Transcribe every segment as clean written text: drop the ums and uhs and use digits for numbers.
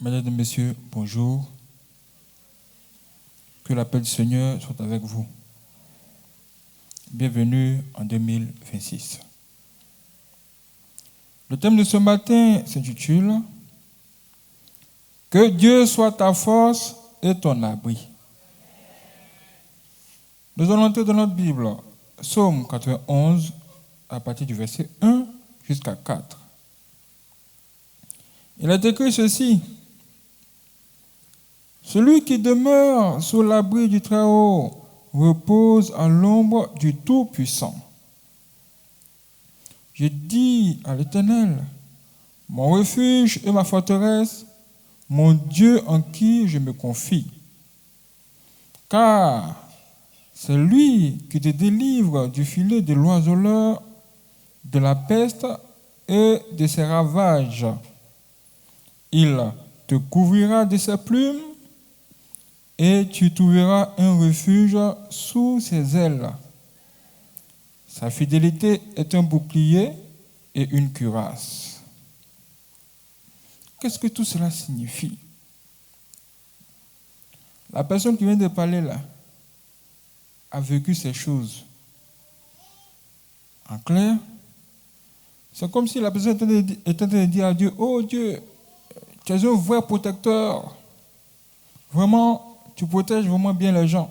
Mesdames et messieurs, bonjour. Que la paix du Seigneur soit avec vous. Bienvenue en 2026. Le thème de ce matin s'intitule « Que Dieu soit ta force et ton abri ». Nous allons entrer dans notre Bible, Psaume 91, à partir du verset 1 jusqu'à 4. Il est écrit ceci. Celui qui demeure sous l'abri du Très-Haut repose à l'ombre du Tout-Puissant. Je dis à l'Éternel, mon refuge et ma forteresse, mon Dieu en qui je me confie. Car c'est lui qui te délivre du filet de l'oiseleur, de la peste et de ses ravages. Il te couvrira de ses plumes et tu trouveras un refuge sous ses ailes. Sa fidélité est un bouclier et une cuirasse. Qu'est-ce que tout cela signifie? La personne qui vient de parler là a vécu ces choses. En clair, c'est comme si la personne était en train de dire à Dieu, « Oh Dieu, tu es un vrai protecteur. Vraiment, tu protèges vraiment bien les gens. »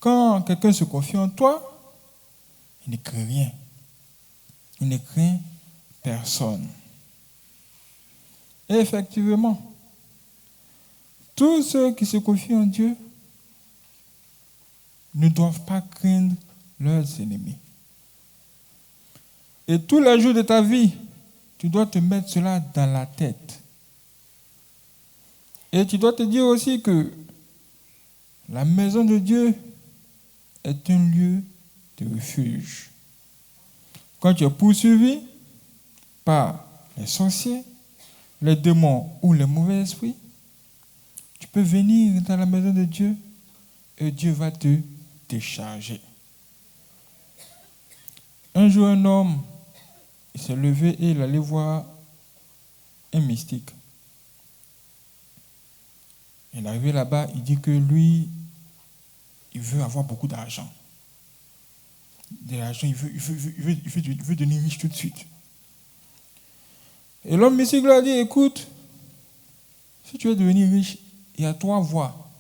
Quand quelqu'un se confie en toi, il ne craint rien. Il ne craint personne. Et effectivement, tous ceux qui se confient en Dieu ne doivent pas craindre leurs ennemis. Et tous les jours de ta vie, tu dois te mettre cela dans la tête. Et tu dois te dire aussi que la maison de Dieu est un lieu de refuge. Quand tu es poursuivi par les sorciers, les démons ou les mauvais esprits, tu peux venir dans la maison de Dieu et Dieu va te décharger. Un jour, un homme, il s'est levé et il allait voir un mystique. Il est arrivé là-bas, il dit que lui, il veut avoir beaucoup d'argent. De l'argent, il veut devenir riche tout de suite. Et l'homme mystique lui a dit, écoute, si tu veux devenir riche, il y a 3 voies.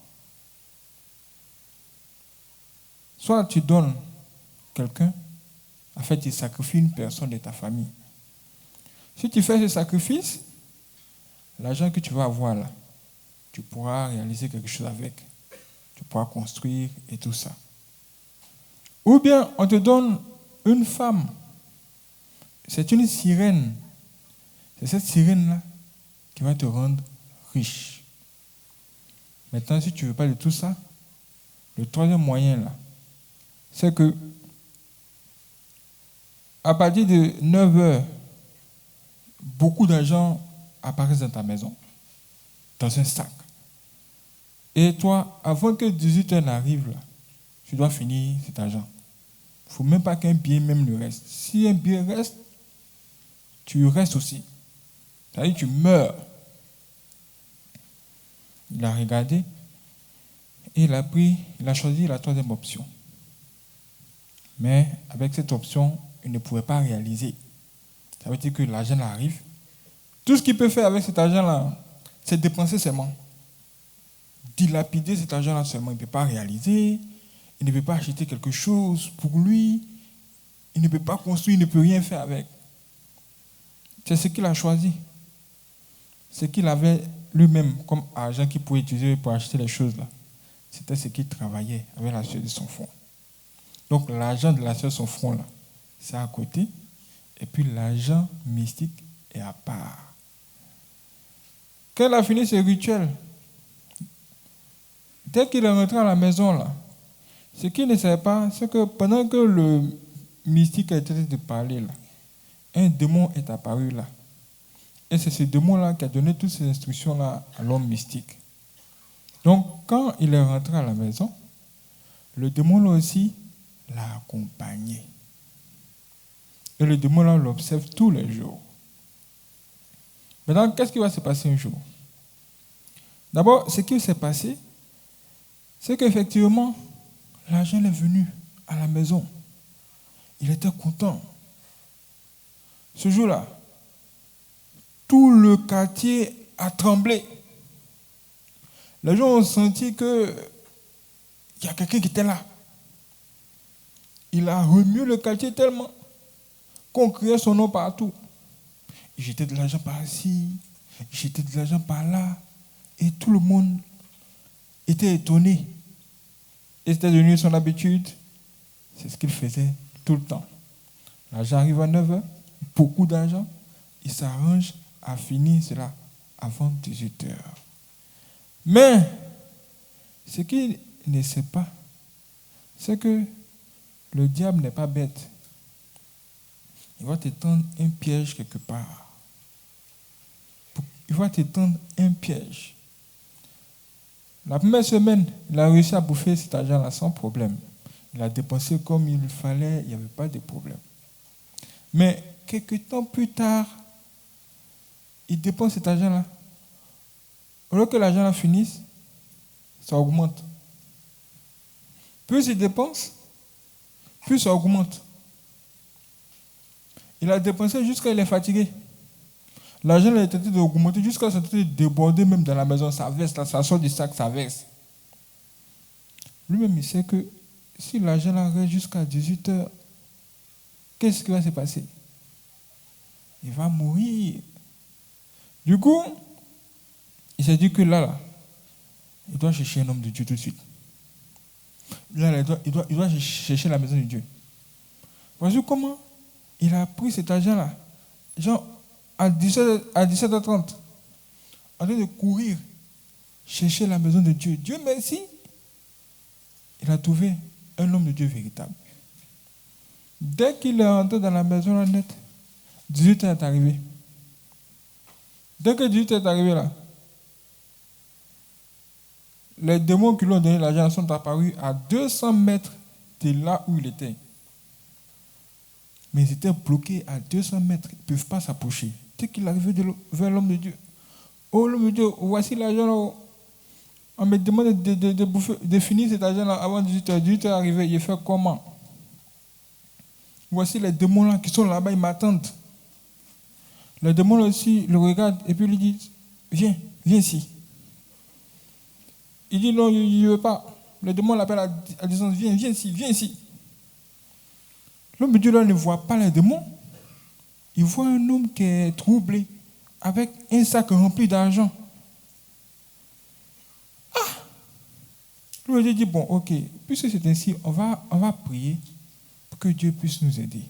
Soit tu donnes quelqu'un, en fait, tu sacrifies une personne de ta famille. Si tu fais ce sacrifice, l'argent que tu vas avoir là, tu pourras réaliser quelque chose avec. Tu pourras construire et tout ça. Ou bien, on te donne une femme. C'est une sirène. C'est cette sirène-là qui va te rendre riche. Maintenant, si tu ne veux pas de tout ça, le 3e moyen, là, c'est que à partir de 9 heures, beaucoup d'argent apparaissent dans ta maison, dans un sac. Et toi, avant que 18 heures n'arrive, là, tu dois finir cet argent. Il ne faut même pas qu'un billet même le reste. Si un billet reste, tu restes aussi. C'est-à-dire que tu meurs. Il a regardé et il a choisi la 3e option. Mais avec cette option, il ne pouvait pas réaliser. Ça veut dire que l'argent arrive. Tout ce qu'il peut faire avec cet argent-là, c'est dépenser seulement. Dilapider cet argent-là seulement. Il ne peut pas réaliser. Il ne peut pas acheter quelque chose pour lui. Il ne peut pas construire, il ne peut rien faire avec. C'est ce qu'il a choisi. Ce qu'il avait lui-même comme argent qu'il pouvait utiliser pour acheter les choses là. C'était ce qu'il travaillait avec la sueur de son front. Donc l'argent de la sueur de son front là, c'est à côté. Et puis l'argent mystique est à part. Quand il a fini ce rituel, dès qu'il est rentré à la maison là, ce qu'il ne savait pas, c'est que pendant que le mystique a été de parler là, un démon est apparu là. Et c'est ce démon-là qui a donné toutes ces instructions-là à l'homme mystique. Donc, quand il est rentré à la maison, le démon-là aussi l'a accompagné. Et le démon-là l'observe tous les jours. Maintenant, qu'est-ce qui va se passer un jour? D'abord, ce qui s'est passé, c'est qu'effectivement, l'argent est venu à la maison. Il était content. Ce jour-là, tout le quartier a tremblé. Les gens ont senti qu'il y a quelqu'un qui était là. Il a remué le quartier tellement qu'on criait son nom partout. Il jetait de l'argent par-ci, il jetait de l'argent par-là, et tout le monde était étonné. Et c'était devenu son habitude. C'est ce qu'il faisait tout le temps. L'argent arrive à 9h, beaucoup d'argent, il s'arrange à finir cela avant 18h. Mais, ce qu'il ne sait pas, c'est que le diable n'est pas bête. Il va te tendre un piège quelque part. Il va te tendre un piège. La première semaine, il a réussi à bouffer cet argent-là sans problème. Il a dépensé comme il fallait, il n'y avait pas de problème. Mais quelques temps plus tard, il dépense cet argent-là. Au lieu que l'argent finisse, ça augmente. Plus il dépense, plus ça augmente. Il a dépensé jusqu'à il est fatigué. L'argent a tenté d'augmenter jusqu'à ce qu'il déborder même dans la maison. Ça verse, là, ça sort du sac, ça verse. Lui-même, il sait que si l'argent reste jusqu'à 18h, qu'est-ce qui va se passer? Il va mourir. Du coup, il s'est dit que là, il doit chercher un homme de Dieu tout de suite. Là, il doit chercher la maison de Dieu. Voici comment il a pris cet argent-là. Genre, à 17h30, en train de courir, chercher la maison de Dieu. Dieu merci, il a trouvé un homme de Dieu véritable. Dès qu'il est rentré dans la maison là net, 18h est arrivé. Dès que 18h est arrivé là, les démons qui lui ont donné l'argent sont apparus à 200 mètres de là où il était. Mais ils étaient bloqués à 200 mètres. Ils ne peuvent pas s'approcher. Dès qu'il est arrivé vers l'homme de Dieu, oh l'homme de Dieu, voici l'argent là. On me demande de finir cet argent là avant 18h. 18h est arrivé, il fait comment? Voici les démons là qui sont là-bas, ils m'attendent. Les démons là aussi le regardent et puis lui disent, viens ici. Il dit non, il ne veut pas. Le démon l'appelle à distance, viens ici. L'homme de Dieu là ne voit pas les démons. Il voit un homme qui est troublé, avec un sac rempli d'argent. L'homme de Dieu dit, bon, ok, puisque c'est ainsi, on va prier pour que Dieu puisse nous aider.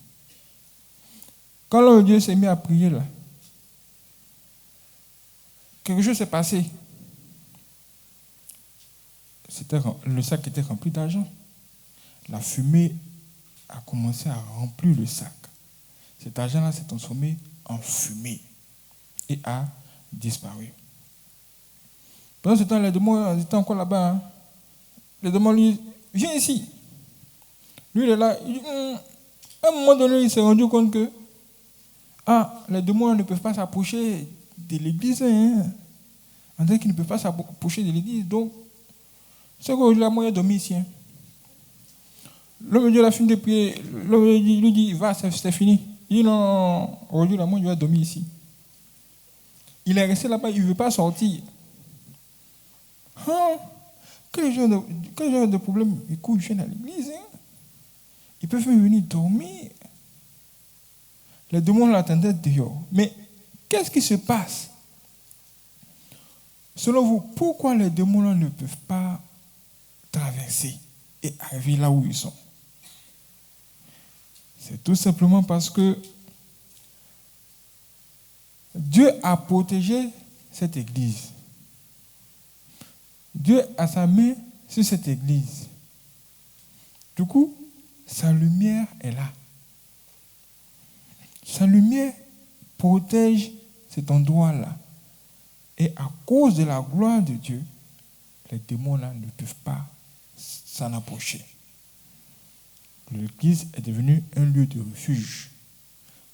Quand l'homme de Dieu s'est mis à prier là, quelque chose s'est passé. Le sac était rempli d'argent. La fumée a commencé à remplir le sac. Cet argent-là s'est transformé en fumée et a disparu. Pendant ce temps, les démons étaient encore là-bas. Hein. Les démons lui disent, viens ici. Lui, il est là. Il dit, à un moment donné, il s'est rendu compte que les démons ne peuvent pas s'approcher de l'église. Hein. On dirait qu'ils ne peuvent pas s'approcher de l'église. Donc, c'est qu'aujourd'hui, la moyen dormir ici. Hein. L'homme de Dieu a fini de prier. L'homme de Dieu lui dit, va, c'est fini. Il dit, non, aujourd'hui, la moyen doit dormir ici. Il est resté là-bas, il ne veut pas sortir. Quel genre de problème? Écoute, je viens à l'église. Hein? Ils peuvent même venir dormir. Les démons l'attendaient dehors. Mais qu'est-ce qui se passe? Selon vous, pourquoi les démons ne peuvent pas traverser et arriver là où ils sont? C'est tout simplement parce que Dieu a protégé cette église. Dieu a sa main sur cette église. Du coup, sa lumière est là. Sa lumière protège cet endroit-là. Et à cause de la gloire de Dieu, les démons-là ne peuvent pas s'en approcher. L'église est devenue un lieu de refuge.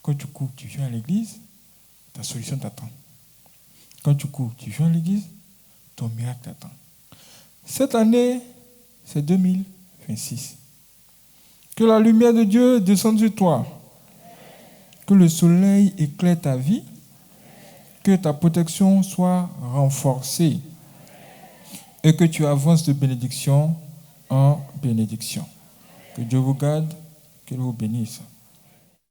Quand tu cours, tu viens à l'église, ta solution t'attend. Quand tu cours, tu viens à l'église, ton miracle t'attend. Cette année, c'est 2026. Que la lumière de Dieu descende sur toi. Que le soleil éclaire ta vie. Que ta protection soit renforcée. Et que tu avances de bénédiction en bénédiction. Que Dieu vous garde, qu'il vous bénisse.